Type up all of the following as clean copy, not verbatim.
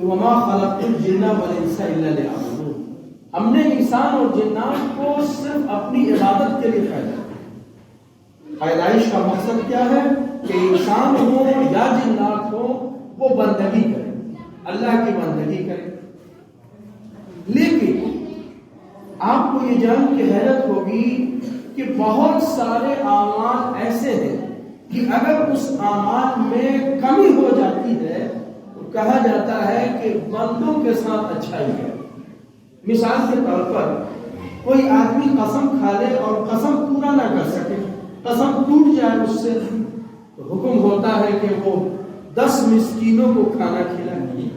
کہ وما خلقت الجن والانس الا لیعبدون، ہم نے انسان اور جنات کو صرف اپنی عبادت کے لیے پیدا کیا۔ پیدائش کا مقصد کیا ہے؟ کہ انسان ہو یا جنات ہو وہ بندگی کرے، اللہ کی بندگی کرے۔ لیکن آپ کو یہ جان کے حیرت ہوگی کہ بہت سارے اعمال ایسے ہیں کہ اگر اس اعمال میں کمی ہو جاتی ہے تو کہا جاتا ہے کہ بندوں کے ساتھ اچھائی ہے۔ مثال کے طور پر کوئی آدمی قسم کھا لے اور قسم پورا نہ کر سکے، قسم ٹوٹ جائے اس سے، تو حکم ہوتا ہے کہ وہ 10 مسکینوں کو کھانا کھلائے،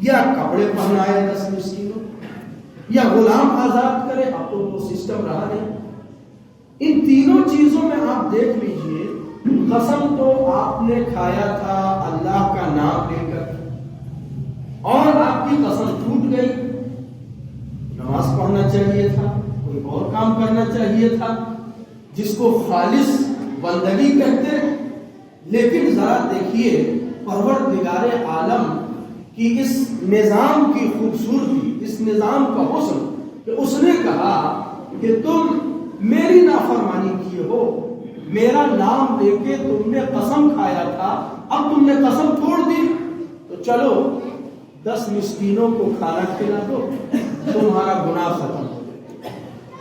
یا کپڑے پہنائے 10 مسکینوں، یا غلام آزاد کرے۔ اب تو وہ سسٹم رہا نہیں۔ ان تینوں چیزوں میں آپ دیکھ لیجئے، قسم تو آپ نے کھایا تھا اللہ کا نام لے کر، اور آپ کی قسم ٹوٹ گئی۔ نماز پڑھنا چاہیے تھا، کوئی اور کام کرنا چاہیے تھا جس کو خالص بندگی کہتے۔ لیکن ذرا دیکھیے پروردگار عالم کی اس نظام کی خوبصورتی، اس نظام کا حسن، کہ اس نے کہا کہ تم میری نافرمانی کیے ہو، میرا نام لے کے تم نے قسم کھایا تھا، اب تم نے قسم توڑ دی، تو چلو 10 مسکینوں کو کھانا کھلا دو، تمہارا گناہ ختم ہو جائے گا۔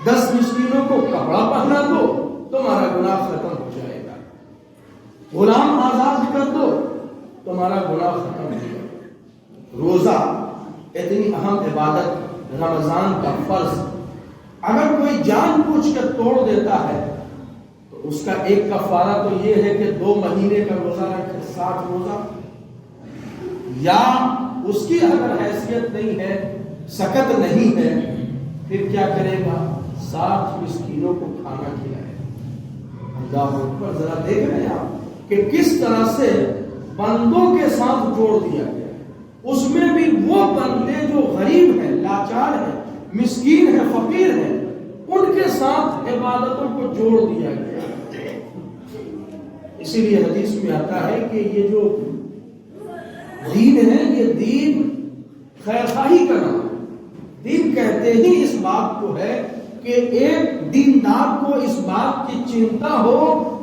10 مسکینوں کو کپڑا پہنا دو، تمہارا گناہ ختم ہو جائے گا۔ غلام آزاد کر دو، تمہارا گناہ ختم ہو جائے گا۔ روزہ اتنی اہم عبادت، رمضان کا فرض، اگر کوئی جان بوجھ کر توڑ دیتا ہے تو اس کا ایک کفارہ تو یہ ہے کہ 2 مہینے کا روزہ رکھے، 60 روزہ، یا اس کی اگر حیثیت نہیں ہے، سکت نہیں ہے، پھر کیا کرے گا؟ 60 مسکینوں کو کھانا کھلائے۔ اللہ اکبر! ذرا دیکھ رہے ہیں آپ کہ کس طرح سے بندوں کے ساتھ جوڑ دیا گیا ہے۔ اس میں بھی وہ بندے جو غریب ہیں، لاچار ہیں، مسکین ہیں، فقیر ہیں، ان کے ساتھ عبادتوں کو جوڑ دیا گیا۔ اسی لیے حدیث میں آتا ہے کہ یہ جو دین ہے، یہ دین خیر خواہی کا نام ہے۔ دین کہتے ہی اس بات کو ہے کہ ایک دیندار کو اس بات کی چنتا ہو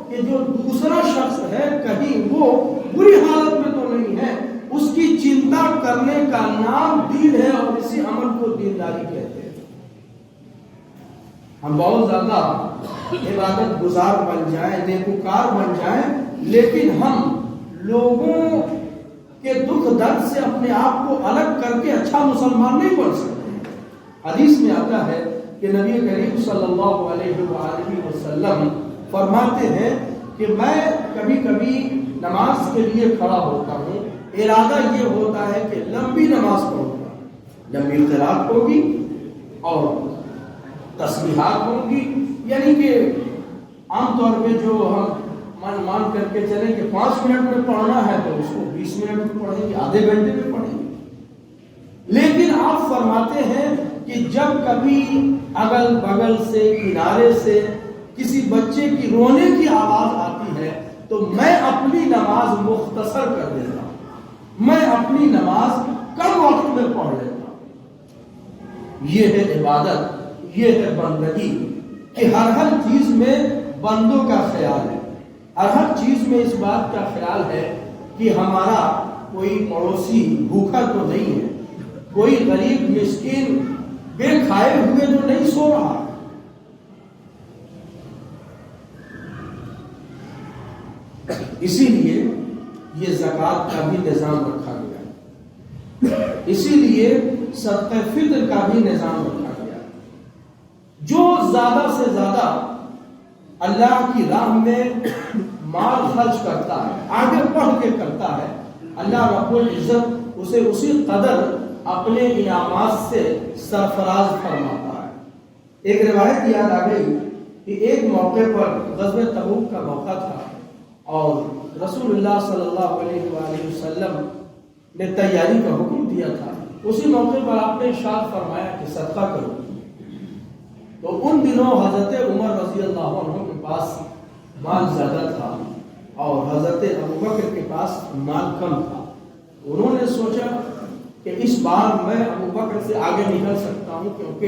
کہ جو دوسرا شخص ہے کہیں وہ بری حالت میں تو نہیں ہے، اس کی چنتا کرنے کا نام دین ہے، اور اسی عمل کو دینداری کہتے ہیں۔ ہم بہت زیادہ عبادت گزار بن جائیں، نیکوکار بن جائیں، لیکن ہم لوگوں کے دکھ درد سے اپنے آپ کو الگ کر کے اچھا مسلمان نہیں بن سکتے۔ حدیث میں آتا ہے کہ نبی کریم صلی اللہ علیہ وآلہ وسلم فرماتے ہیں کہ میں کبھی کبھی نماز کے لیے کھڑا ہوتا ہوں، ارادہ یہ ہوتا ہے کہ لمبی نماز پڑھوں گا، لمبی قرات ہوگی اور تسبیحات ہوں گی، یعنی کہ عام طور پہ جو ہم مان کر کے چلیں کہ 5 منٹ میں پڑھنا ہے تو اس کو 20 منٹ میں پڑھیں گے، آدھے گھنٹے میں پڑھیں گے۔ لیکن آپ فرماتے ہیں کہ جب کبھی اگل بغل سے، کنارے سے کسی بچے کی رونے کی آواز آتی ہے تو میں اپنی نماز مختصر کر دیتا ہوں، میں اپنی نماز کم وقت میں پڑھ لیتا ہوں۔ یہ ہے عبادت، یہ ہے بندگی، کہ ہر چیز میں بندوں کا خیال ہے، ہر چیز میں اس بات کا خیال ہے کہ ہمارا کوئی پڑوسی بھوکا تو نہیں ہے، کوئی غریب مسکین بے کھائے ہوئے تو نہیں سو رہا۔ اسی لیے یہ زکوٰۃ کا بھی نظام رکھا گیا ہے، اسی لیے صدقہ فطر کا بھی نظام رکھا گیا ہے۔ جو زیادہ سے زیادہ اللہ کی راہ میں مال خرچ کرتا ہے، آگے بڑھ کے کرتا ہے، اللہ رب العزت اسے اسی قدر اپنے انعامات سے سرفراز فرماتا ہے۔ ایک روایت یاد آ گئی کہ ایک موقع پر غزوہ تبوک کا موقع تھا اور رسول اللہ صلی اللہ علیہ وآلہ وسلم نے تیاری کا حکم دیا تھا۔ اسی موقع پر آپ نے ارشاد فرمایا کہ صدقہ کرو۔ تو ان دنوں حضرت عمر رضی اللہ عنہ کے پاس مال زیادہ تھا اور حضرت ابوبکر کے پاس مال کم تھا۔ انہوں نے سوچا کہ اس بار میں ابو بکر سے آگے نکل سکتا ہوں، کیونکہ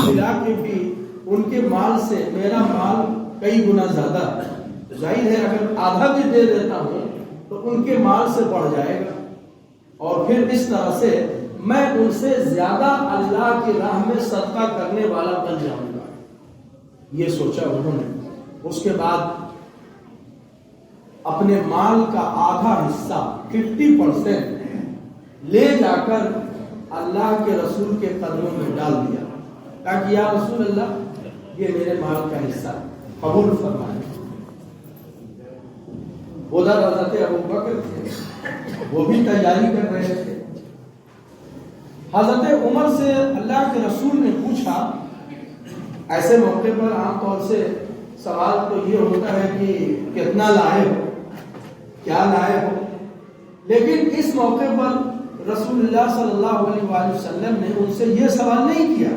ملا کے بھی ان کے مال سے میرا مال کئی گنا زیادہ ہے، ظاہر ہے اگر آدھا بھی دے دیتا ہوں تو ان کے مال سے بڑھ جائے گا، اور پھر اس طرح سے میں ان سے زیادہ اللہ کی راہ میں صدقہ کرنے والا بن جاؤں گا، یہ سوچا انہوں نے۔ اس کے بعد اپنے مال کا آدھا حصہ 50% لے جا کر اللہ کے رسول کے قدموں میں ڈال دیا، تاکہ یا رسول اللہ یہ میرے مال کا حصہ قبول فرمائے۔ ادھر حضرت ابو بکر تھے، وہ بھی تیاری کر رہے تھے۔ حضرت عمر سے اللہ کے رسول نے پوچھا، ایسے موقع پر عام طور سے سوال تو یہ ہوتا ہے کہ کتنا لائے ہو، کیا لائے ہو، لیکن اس موقع پر رسول اللہ صلی اللہ علیہ وآلہ وسلم نے ان سے یہ سوال نہیں کیا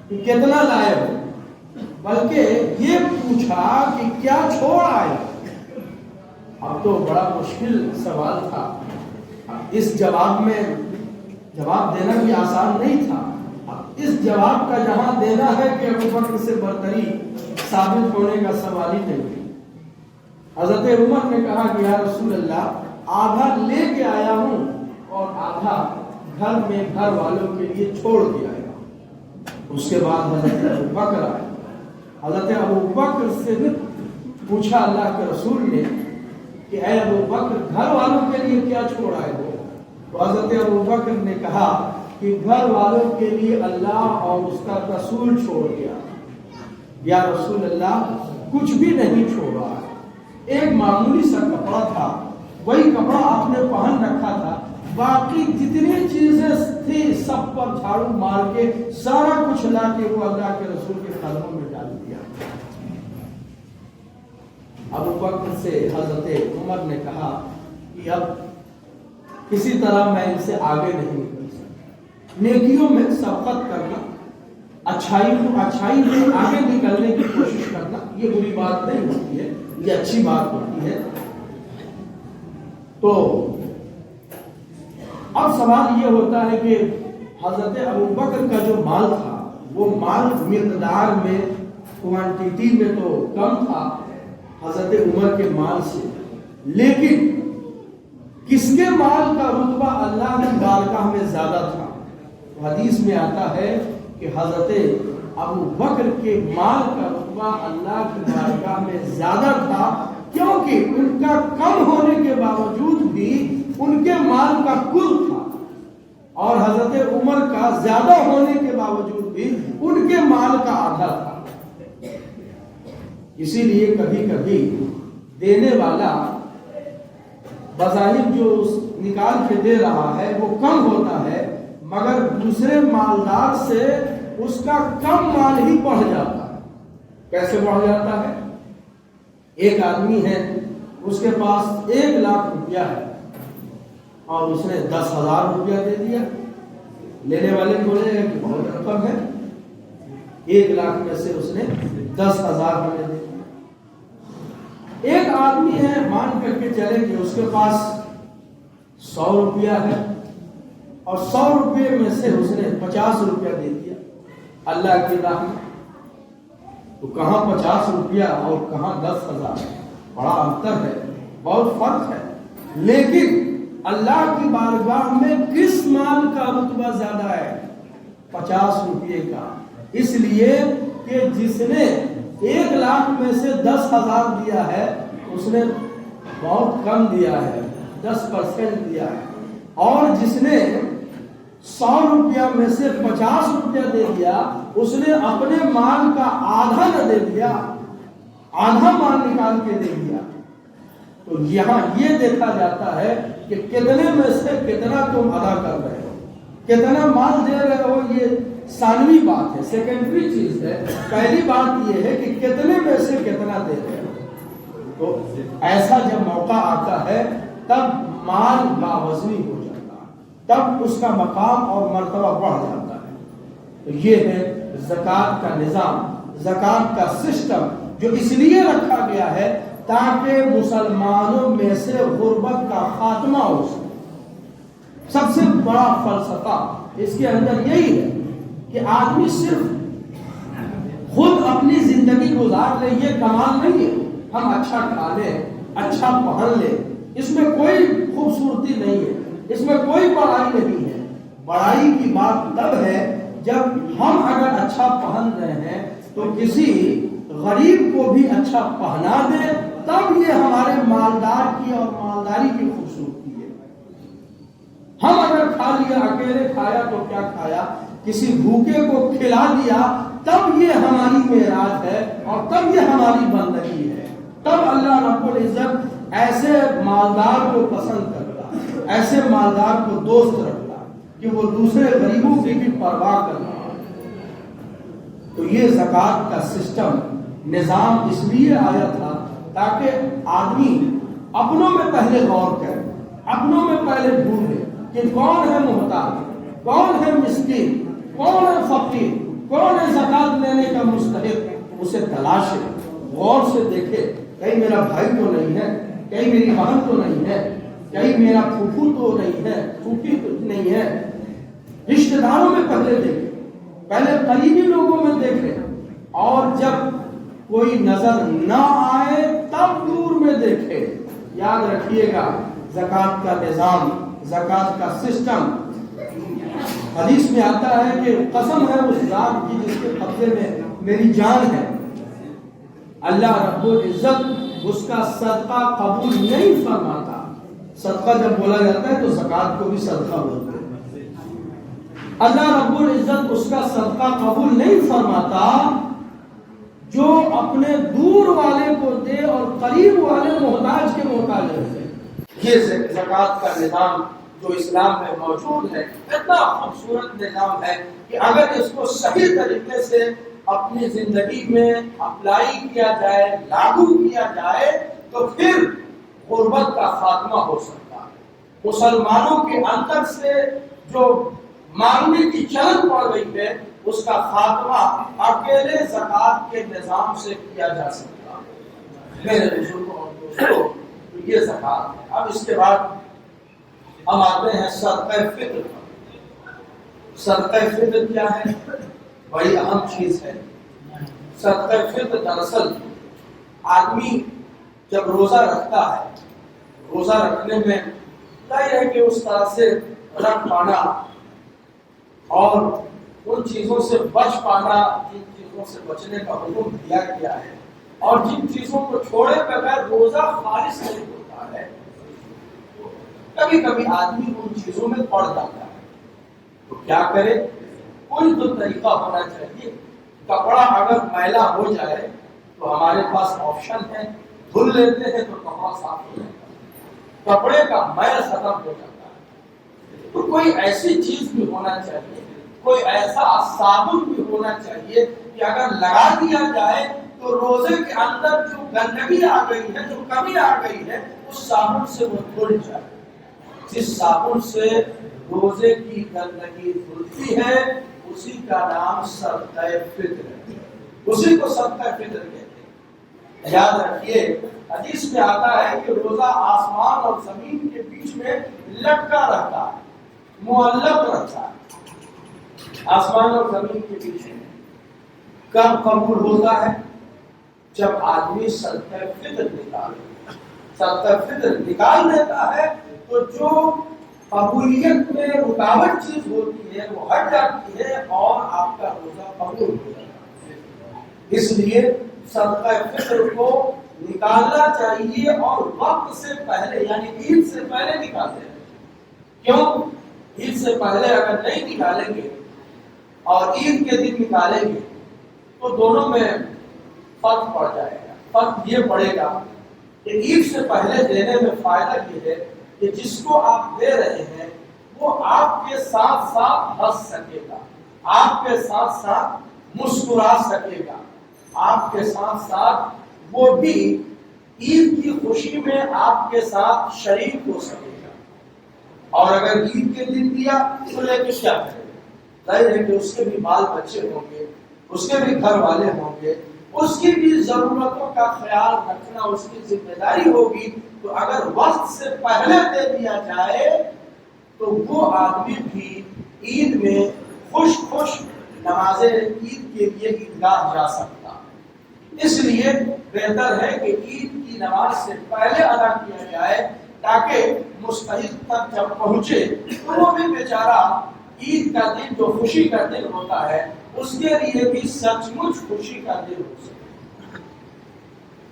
کہ کتنا لائے ہو، بلکہ یہ پوچھا کہ کیا چھوڑ آئے۔ اب تو بڑا مشکل سوال تھا، اس جواب میں جواب دینا بھی آسان نہیں تھا۔ اس جواب کا جہاں دینا ہے کہ ابو بکر سے برتری ثابت ہونے کا سوال ہی نہیں۔ حضرت عمر نے کہا کہ یا رسول اللہ آدھا لے کے آیا ہوں اور آدھا گھر میں گھر والوں کے لیے چھوڑ کے آیا۔ اس کے بعد حضرت ابو بکر آئے۔ حضرت ابو بکر سے پوچھا اللہ کے رسول نے کہ اے ابو بکر گھر والوں کے لیے کیا چھوڑ آئے ہو؟ تو حضرت ابو بکر نے کہا کہ گھر والوں کے لیے اللہ اور اس کا رسول چھوڑ گیا۔ یا رسول اللہ کچھ بھی نہیں چھوڑا، ایک معمولی سا کپڑا تھا، وہی کپڑا آپ نے پہن رکھا تھا، باقی جتنی چیزیں تھی سب پر جھاڑو مار کے سارا کچھ لا کے وہ اللہ کے رسول کے قدموں میں ڈال دیا۔ ابو بکر سے حضرت عمر نے کہا کہ اب کسی طرح میں ان سے آگے نہیں نکل سکتا، نیکیوں میں سبقت کرنا، اچھائی میں آگے نکلنے کی کوشش کرنا یہ بری بات نہیں ہوتی ہے، یہ اچھی بات ہوتی ہے۔ تو اب سوال یہ ہوتا ہے کہ حضرت ابو بکر کا جو مال تھا وہ مال مقدار میں کوانٹیٹی میں تو کم تھا حضرت عمر کے مال سے، لیکن کس کے مال کا رتبہ اللہ کی بارگاہ میں زیادہ تھا؟ حدیث میں آتا ہے کہ حضرت ابو بکر کے مال کا رتبہ اللہ کی بارگاہ میں زیادہ تھا، کیونکہ ان کا کم ہونے کے باوجود بھی ان کے مال کا کل تھا، اور حضرت عمر کا زیادہ ہونے کے باوجود بھی ان کے مال کا آدھا تھا۔ اسی لیے کبھی کبھی دینے والا بظاہر جو نکال کے دے رہا ہے وہ کم ہوتا ہے، مگر دوسرے مالدار سے اس کا کم مال ہی بڑھ جاتا ہے۔ کیسے بڑھ جاتا ہے؟ ایک آدمی ہے، اس کے پاس 1 لاکھ روپیہ ہے اور اس نے 10,000 روپیہ دے دیا، لینے والے بولے گا کہ بہت رقم ہے، 1 لاکھ میں سے اس نے 10,000 روپیہ دے دیا۔ ایک آدمی ہے، مان کر کے چلے کہ اس کے پاس 100 روپیہ ہے اور 100 روپے میں سے اس نے 50 روپیہ دے دیا اللہ کی راہ میں، تو کہاں 50 روپیہ اور کہاں 10,000، بڑا انتر ہے، بہت فرق ہے۔ لیکن اللہ کی بارگاہ میں کس مال کا رتبہ زیادہ ہے؟ 50 روپیے کا، اس لیے کہ جس نے 1 لاکھ میں سے 10,000 دیا ہے اس نے بہت کم دیا ہے، 10% دیا ہے، اور جس نے 100 روپیہ میں سے 50 روپیہ دے دیا اس نے اپنے مال کا آدھا نہ دے دیا، آدھا مال نکال کے دے دیا۔ تو یہاں یہ دیکھا جاتا ہے کہ کتنے میں سے کتنا تم ادا کر رہے ہو، کتنا مال دے رہے ہو، یہ ثانوی بات ہے، سیکنڈری چیز ہے۔ پہلی بات یہ ہے کہ کتنے میں سے کتنا دے رہے ہو۔ تو ایسا جب موقع آتا ہے تب مال باوزنی ہو جاتا ہے، تب اس کا مقام اور مرتبہ بڑھ جاتا ہے۔ تو یہ ہے زکوٰۃ کا نظام، زکوٰۃ کا سسٹم، جو اس لیے رکھا گیا ہے تاکہ مسلمانوں میں سے غربت کا خاتمہ ہو سکے۔ سب سے بڑا فلسفہ اس کے اندر یہی ہے کہ آدمی صرف خود اپنی زندگی گزار لے، یہ کمال نہیں ہے۔ ہم اچھا کھا لیں، اچھا پہن لیں، اس میں کوئی خوبصورتی نہیں ہے، اس میں کوئی بڑائی نہیں ہے۔ بڑائی کی بات تب ہے جب ہم اگر اچھا پہن رہے ہیں تو کسی غریب کو بھی اچھا پہنا دیں، تب یہ ہمارے مالدار کی اور مالداری کی خوبصورتی ہے۔ ہم اگر کھا لیا، اکیلے کھایا تو کیا کھایا، کسی بھوکے کو کھلا دیا، تب یہ ہماری معراج ہے اور تب یہ ہماری بندگی ہے۔ تب اللہ رب العزت ایسے مالدار کو پسند کرتا، ایسے مالدار کو دوست رکھتا کہ وہ دوسرے غریبوں کی بھی پرواہ کرنا۔ تو یہ زکوٰۃ کا سسٹم، نظام اس لیے آیا تھا تاکہ آدمی اپنوں میں پہلے غور کرے، اپنوں میں پہلے ڈھونڈے کہ کون ہے محتاج، کون ہے مسکین، کون ہے فقیر، کون ہے زکوٰۃ لینے کا مستحق، اسے تلاشے، غور سے دیکھے، کہیں میرا بھائی تو نہیں ہے، کہیں میری بہن تو نہیں ہے، کہیں میرا پھوپھو تو نہیں ہے، پھوپھی تو نہیں ہے۔ رشتہ داروں میں پہلے دیکھے، پہلے قریبی لوگوں میں دیکھے، اور جب کوئی نظر نہ آئے تب دور میں دیکھے۔ یاد رکھیے گا، زکوٰۃ کا نظام، زکوٰۃ کا سسٹم، حدیث میں آتا ہے کہ قسم ہے اس ذات کی جس کے قبضے میں میری جان ہے، اللہ رب العزت اس کا صدقہ قبول نہیں فرماتا۔ صدقہ جب بولا جاتا ہے تو زکوٰۃ کو بھی صدقہ بولتے ہیں۔ اللہ رب العزت اس کا صدقہ قبول نہیں فرماتا جو اپنے دور والے کو دے اور قریب والے محتاج کے محتاج رہے۔ یہ زکوٰۃ کا نظام جو اسلام میں موجود ہے، اتنا خوبصورت نظام ہے کہ اگر اس کو صحیح طریقے سے اپنی زندگی میں اپلائی کیا جائے، لاگو کیا جائے، تو پھر غربت کا خاتمہ ہو سکتا ہے۔ مسلمانوں کے اندر سے جو مانگنے کی چلن پڑ گئی ہے، اس کا خاتمہ اکیلے زکوٰۃ کے نظام سے کیا جا سکتا ہے۔ میرے بزرگوں اور دوستوں، یہ زکوٰۃ ہے۔ اب اس کے بعد ہم آتے ہیں صدقہ فطر۔ صدقہ فطر کیا ہے؟ بڑی اہم چیز ہے۔ صدقہ فطر دراصل آدمی جب روزہ رکھتا ہے، روزہ رکھنے میں ظاہر ہے کہ اس طرح سے رکھ پانا اور ان چیزوں سے بچ پانا جن چیزوں سے بچنے کا حکم دیا گیا ہے، اور جن چیزوں کو چھوڑے بغیر روزہ خالص نہیں ہوتا ہے، کبھی کبھی آدمی ان چیزوں میں پڑ جاتا ہے۔ تو کیا کرے؟ کوئی تو طریقہ ہونا چاہیے۔ کپڑا اگر میلا ہو جائے تو ہمارے پاس آپشن ہے، دھل لیتے ہیں تو کپڑا صاف ہو جاتا ہے، کپڑے کا میل ختم ہو جاتا ہے۔ تو کوئی ایسی چیز بھی ہونا چاہیے، کوئی ایسا صابن بھی ہونا چاہیے کہ اگر لگا دیا جائے تو روزے کے اندر جو گندگی آ گئی ہے، جو کمی آ گئی ہے، اس صابن سے وہ دھل جائے۔ جس صابن سے روزے کی گندگی دھلتی ہے اسی کا نام صدقہ فطر ہے، اسی کو صدقہ فطر کہتے ہیں۔ یاد رکھیے، حدیث میں آتا ہے کہ روزہ آسمان اور زمین کے بیچ میں لٹکا رہتا ہے، معلق رہتا ہے، آسمان اور زمین کے بیچ میں۔ کب قبول ہوتا ہے؟ جب آدمی صدقہ فطر نکالے، صدقہ فطر نکال دیتا ہے تو جو قبولیت میں رکاوٹ چیز ہوتی ہے وہ ہٹ جاتی ہے اور آپ کا روزہ قبول ہو جاتا ہے۔ اس لیے صدقہ فطر کو نکالنا چاہیے اور وقت سے پہلے، یعنی عید سے پہلے نکالتے ہیں۔ کیوں؟ عید سے پہلے اگر نہیں نکالیں گے اور عید کے دن نکالیں گے تو دونوں میں فرق پڑ جائے گا۔ فرق یہ پڑے گا کہ عید سے پہلے دینے میں فائدہ یہ ہے کہ جس کو آپ دے رہے ہیں وہ آپ کے ساتھ ساتھ ہنس سکے گا، آپ کے ساتھ ساتھ مسکرا سکے گا، آپ کے ساتھ ساتھ وہ بھی عید کی خوشی میں آپ کے ساتھ شریک ہو سکے گا۔ اور اگر عید کے دن دیا تو لے کے کیا کرے گا؟ ظاہر ہے کہ اس کے بھی بال بچے ہوں گے، اس کے بھی گھر والے ہوں گے، اس کی بھی ضرورتوں کا خیال رکھنا اس کی ذمہ داری ہوگی۔ تو اگر وقت سے پہلے دے دیا جائے تو وہ آدمی بھی عید میں خوش خوش نماز عید کے لیے عیدگاہ جا سکتا. اس لیے بہتر ہے کہ عید کی نماز سے پہلے ادا کیا جائے تاکہ مستحق تک جب پہنچے تو وہ بھی بیچارہ عید کا دن جو خوشی کا دن ہوتا ہے اس کے لیے بھی سچ مچ خوشی کا دن ہو سکے.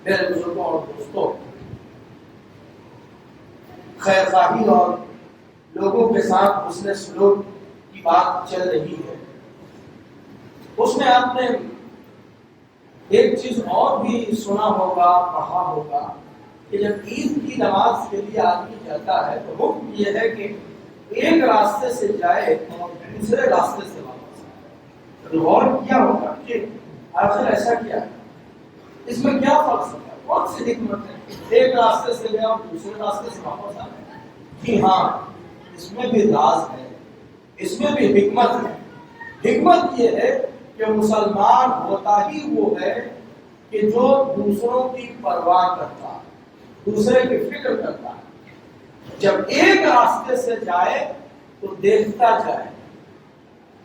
میرے بزرگوں اور دوستوں، خیر خواہی اور لوگوں کے ساتھ حسن سلوک کی بات چل رہی ہے. اس میں آپ نے ایک چیز اور بھی سنا ہوگا، پڑھا ہوگا کہ جب عید کی نماز کے لیے آدمی جاتا ہے تو حکم یہ ہے کہ ایک راستے سے جائے اور دوسرے راستے سے واپس آئے. غور کیا ہوگا کہ آخر ایسا کیا ہے، اس میں کیا فرق ہے، کون سی حکمت ہے؟ ایک راستے سے گیا اور دوسرے راستے سے واپس آئے. جی ہاں، اس میں بھی راز ہے، اس میں بھی حکمت ہے. حکمت یہ ہے کہ مسلمان ہوتا ہی وہ ہے کہ جو دوسروں کی پرواہ کرتا ہے، دوسرے کی فکر کرتا ہے. جب ایک راستے سے جائے تو دیکھتا جائے،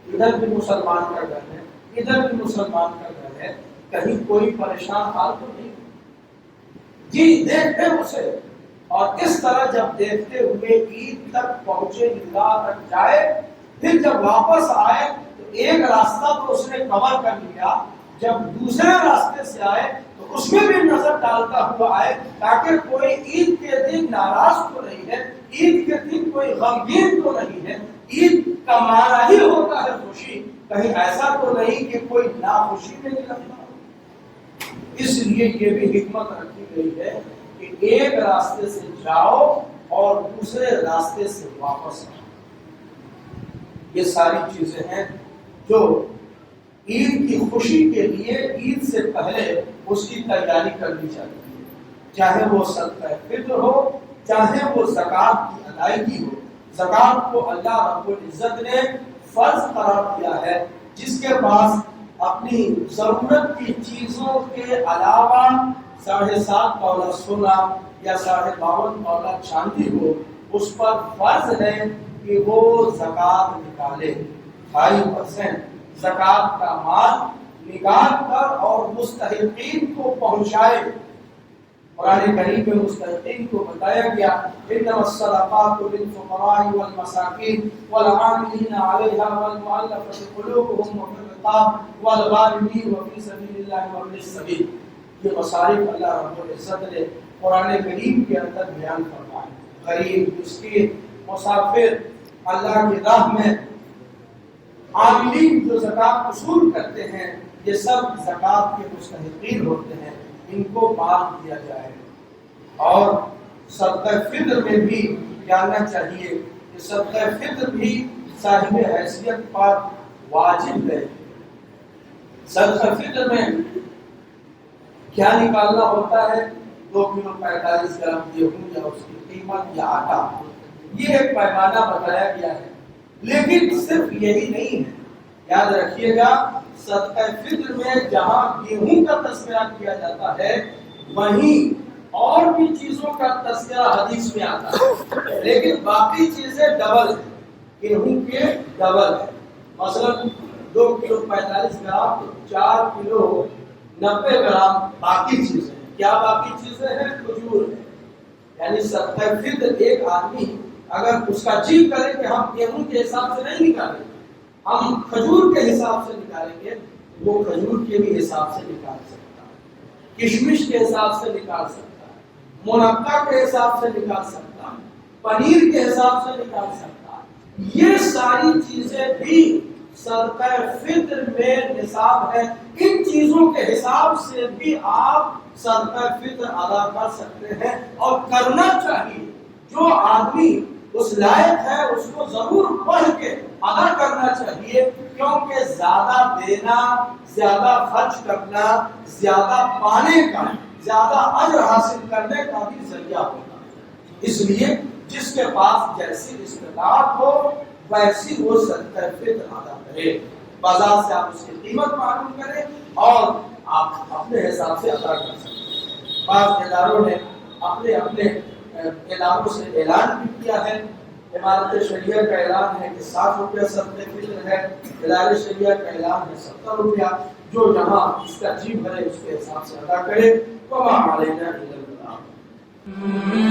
ادھر بھی مسلمان کا گھر ہے، ادھر بھی مسلمان کا گھر ہے، کہیں کوئی پریشان حال تو نہیں. جی دیکھتے اسے، اور اس طرح جب دیکھتے ہوئے عید تک پہنچے، عیدگاہ تک جائے، پھر جب واپس آئے تو ایک راستہ تو اس نے کور کر لیا. جب دوسرے راستے سے آئے تو اس میں بھی نظر ڈالتا ہوا آئے تاکہ کوئی عید کے دن ناراض تو نہیں ہے، عید کے دن کوئی غمگین تو نہیں ہے. عید کا معنی ہی ہوتا ہے خوشی، کہیں ایسا تو نہیں کہ کوئی ناخوشی میں نکلتا. اس لیے یہ بھی حکمت رکھی گئی ہے کہ ایک راستے سے جاؤ اور دوسرے راستے سے واپس آؤ. یہ ساری چیزیں ہیں جو عید کی خوشی کے لیے عید سے پہلے اس کی تیاری کرنی چاہیے. چاہے وہ صدقہ فطر ہو، چاہے وہ زکوٰۃ کی ادائیگی ہو. زکوٰۃ کو اللہ رب العزت نے فرض قرار دیا ہے. جس کے پاس اپنی ضرورت کی چیزوں کے علاوہ 7.5 تولہ سونا یا 52.5 تولہ چاندی ہو، اس پر فرض ہے کہ وہ زکوٰۃ نکالے. 2.5% زکوٰۃ کا مال نکال کر اور مستحقین کو پہنچائے. قرآن کریم میں مستحقین کو بتایا گیا انما الصدقات للفقراء والمساکین والعاملین علیہا والمؤلفۃ قلوبهم وفی الرقاب والغارمین وفی سبیل اللہ وابن السبیل. یہ مصارف اللہ رب العزت نے قرآن کریم کے اندر بیان فرمائے. غریب، مسکین، مسافر، اللہ کی راہ میں عاملین جو زکوٰۃ وصول کرتے ہیں، یہ سب زکوٰۃ کے مستحقین ہوتے ہیں. ان کو مال دیا جائے. اور صدقہ فطر میں بھی جاننا چاہیے کہ صدقہ فطر بھی صاحب حیثیت پر واجب ہے. صدقہ فطر میں کیا نکالنا ہوتا ہے؟ 2 کلو 45 گرام گیہوں یا اس کی قیمت یا آٹا، یہ ایک پیمانہ بتایا گیا ہے. لیکن صرف یہی نہیں ہے، یاد رکھیے گا صدقہ فطر میں جہاں گیہوں کا تذکرہ کیا جاتا ہے وہیں اور بھی چیزوں کا تذکرہ حدیث میں آتا ہے، لیکن باقی چیزیں ڈبل ہیں، گیہوں کے ڈبل ہیں. مثلا 2 کلو 45 گرام تو 4 کلو 90 گرام باقی چیزیں. کیا باقی چیزیں ہیں؟ کھجور ہے. یعنی صدقہ فطر ایک آدمی اگر اس کا جی کرے کہ ہم گیہوں کے حساب سے نہیں نکالیں گے، ہم کھجور کے حساب سے نکالیں گے، وہ کھجور کے بھی حساب سے نکال سکتا ہے، کشمش کے حساب سے نکال سکتا ہے، منقع کے حساب سے نکال سکتا ہے، پنیر کے حساب سے نکال سکتا ہے. یہ ساری چیزیں بھی صدقہ فطر میں نصاب ہے. ان چیزوں کے حساب سے بھی آپ صدقہ فطر ادا کر سکتے ہیں اور کرنا چاہیے. جو آدمی اس لائق ہے اس کو ضرور پڑھ کے ادا کرنا چاہیے، کیونکہ زیادہ دینا، زیادہ خرچ کرنا، زیادہ پانے کا، زیادہ اجر حاصل کرنے کا بھی ذریعہ ہوتا ہے. اس لیے جس کے پاس جیسی استطاعت ہو ویسی وہ صدقہ فطر ادا کرے. بازار سے آپ اس کی قیمت معلوم کریں اور آپ اپنے حساب سے ادا کر سکتے ہیں. بعض اداروں نے اپنے اداروں سے اعلان بھی کیا ہے امارت شریعہ کا اعلان ہے کہ 60 روپیہ صدقہ فطر ہے، ہلال شریعہ کا اعلان ہے 70 روپیہ، جو جہاں اس کا جی بھرے اس کے حساب سے ادا کرے۔ وما علینا الا البلاغ۔